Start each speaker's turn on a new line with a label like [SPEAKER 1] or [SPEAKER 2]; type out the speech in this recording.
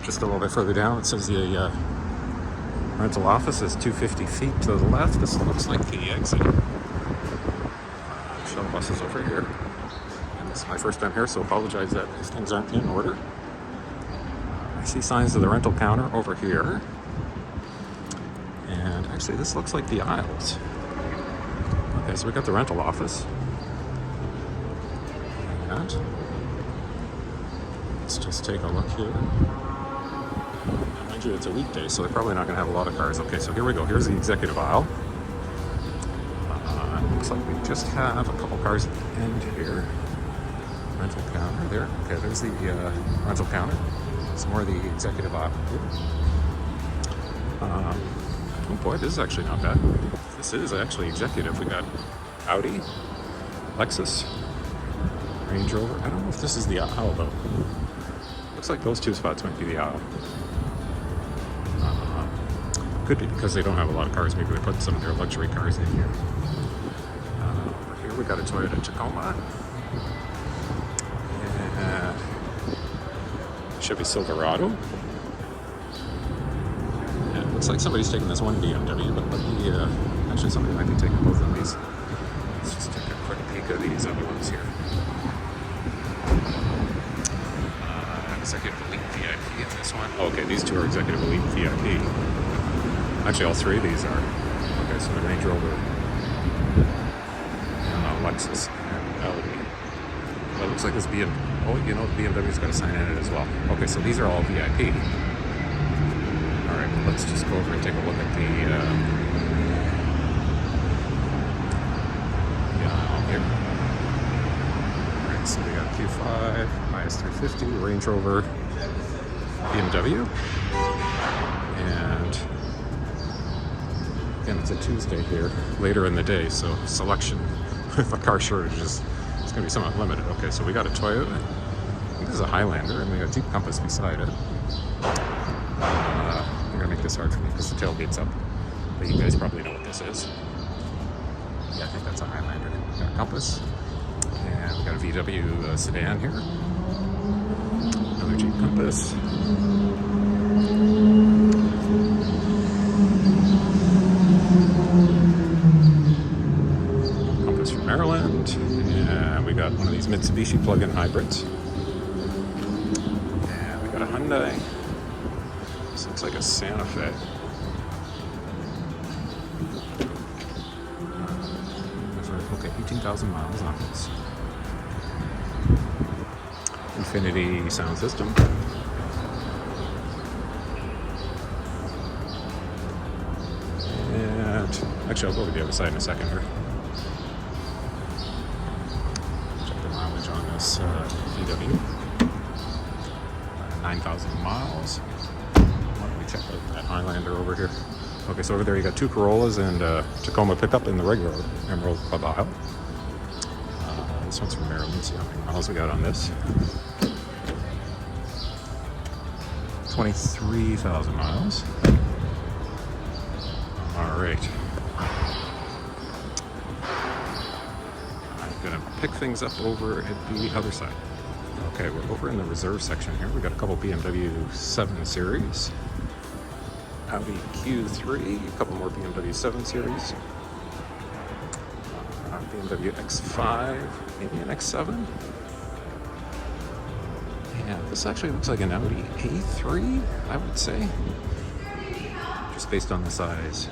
[SPEAKER 1] Just a little bit further down, it says the rental office is 250 feet to the left. This looks like the exit. Shuttle bus is over here. And this is my first time here, so apologize that these things aren't in order. I see signs of the rental counter over here. And actually, this looks like the aisles. Okay, so we got the rental office. And let's just take a look here. Mind you, it's a weekday, so they're probably not going to have a lot of cars. Okay, so here we go. Here's the executive aisle. Looks like we just have a couple cars at the end here. Rental counter there. Okay, there's the rental counter. Some more of the executive aisle here. Oh boy, this is actually not bad. This is actually executive. We got Audi, Lexus, Range Rover. I don't know if this is the aisle though. Looks like those two spots might be the aisle. Could be because they don't have a lot of cars. Maybe they put some of their luxury cars in here. Over here we got a Toyota Tacoma. And Chevy Silverado. And it looks like somebody's taking this one BMW, but let me, actually somebody might be taking both of these. Let's just take a quick peek at these other ones here. Executive Elite VIP in this one. Oh, okay, these two are Executive Elite VIP. Actually, all three of these are. Okay, so the Range Rover, and Lexus, and Audi. Well, it looks like this BMW. Oh, you know, the BMW's got a sign in it as well. Okay, so these are all VIP. All right, well, let's just go over and take a look at the aisle here. All right, so we got Q5, IS350, Range Rover, BMW, and again, it's a Tuesday here, later in the day, so selection with a car shortage is going to be somewhat limited. Okay, so we got a Toyota. I think this is a Highlander, and we got a Jeep Compass beside it. I'm going to make this hard for me because the tailgate's up, but you guys probably know what this is. Yeah, I think that's a Highlander. We got a Compass, and we got a VW sedan here. Another Jeep Compass. From Maryland, and we got one of these Mitsubishi plug-in hybrids, and we got a Hyundai. This looks like a Santa Fe. Okay, 18,000 miles on this. Infinity sound system. And actually, I'll go over the other side in a second here. On this VW, 9,000 miles. Why don't we check out that Highlander over here? Okay, so over there you got two Corollas and Tacoma pickup in the regular Emerald Club aisle. This one's from Maryland. See how many miles we got on this. 23,000 miles. All right. Gonna pick things up over at the other side. Okay, we're over in the reserve section here. We got a couple BMW 7 Series, Audi Q3, a couple more BMW 7 Series, BMW X5, maybe an X7, and this actually looks like an Audi A3, I would say, just based on the size.